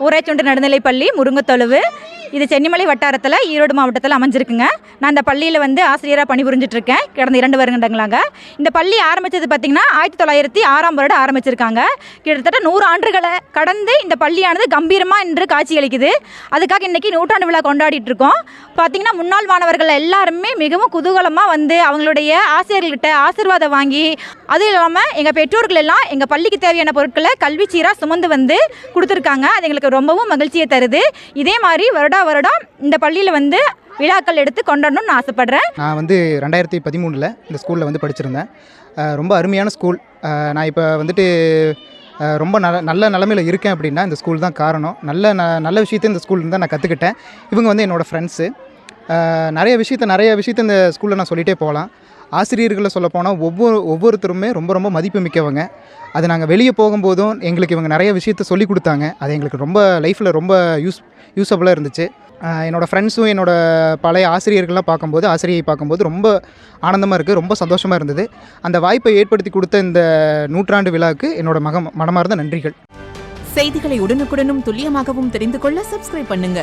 ஊராட்சி ஒன்றிய நடுநிலைப்பள்ளி முருங்கத்தொழுவு. இது சென்னிமலை வட்டாரத்தில் ஈரோடு மாவட்டத்தில் அமைஞ்சிருக்குங்க. நான் இந்த பள்ளியில் ஆசிரியராக பணிபுரிஞ்சிட்ருக்கேன் கடந்த 2 வருடங்களாங்க. இந்த பள்ளி ஆரம்பித்தது பார்த்திங்கன்னா 1906ஆம் வருடம் ஆரம்பிச்சிருக்காங்க. கிட்டத்தட்ட 100 ஆண்டுகளை கடந்து இந்த பள்ளியானது கம்பீரமாக இன்று காட்சியளிக்குது. அதுக்காக இன்றைக்கி நூற்றாண்டு விழா கொண்டாடிட்டு இருக்கோம். பார்த்திங்கன்னா முன்னாள் மாணவர்கள் எல்லாருமே மிகவும் குதூகலமாக அவங்களுடைய ஆசிரியர்கள்கிட்ட ஆசீர்வாதம் வாங்கி, அதுவும் இல்லாமல் எங்கள் பெற்றோர்கள் எல்லாம் எங்கள் பள்ளிக்கு தேவையான பொருட்களை கல்வி சீராக சுமந்து கொடுத்துருக்காங்க. அது எங்களுக்கு ரொம்பவும் மகிழ்ச்சியை தருது. இதே மாதிரி வருடம் இந்த பள்ளியில் விழாக்கள் எடுத்து கொண்டாடணும்னு ஆசைப்பட்றேன். நான் 2013 இந்த ஸ்கூலில் படிச்சிருந்தேன். ரொம்ப அருமையான ஸ்கூல். நான் இப்போ ரொம்ப நல்ல நிலமையில் இருக்கேன் அப்படின்னா இந்த ஸ்கூல் தான் காரணம். நல்ல விஷயத்தை இந்த ஸ்கூலில் தான் நான் கற்றுக்கிட்டேன். இவங்க என்னோடய ஃப்ரெண்ட்ஸு. நிறைய விஷயத்த இந்த ஸ்கூலில் நான் சொல்லிகிட்டே போகலாம். ஆசிரியர்களை சொல்லப்போனால் ஒவ்வொருத்தருமே ரொம்ப மதிப்பு மிக்கவங்க. அது நாங்கள் வெளியே போகும்போதும் எங்களுக்கு இவங்க நிறைய விஷயத்த சொல்லி கொடுத்தாங்க. அது எங்களுக்கு ரொம்ப லைஃப்பில் ரொம்ப யூஸ்ஃபுல்லாக இருந்துச்சு. என்னோடய ஃப்ரெண்ட்ஸும் என்னோடய பழைய ஆசிரியை பார்க்கும்போது ரொம்ப ஆனந்தமாக இருக்குது, ரொம்ப சந்தோஷமாக இருந்தது. அந்த வாய்ப்பை ஏற்படுத்தி கொடுத்த இந்த நூற்றாண்டு விழாவுக்கு என்னோட மனமார்ந்த நன்றிகள். செய்திகளை உடனுக்குடனும் துல்லியமாகவும் தெரிந்து கொள்ள சப்ஸ்கிரைப் பண்ணுங்க.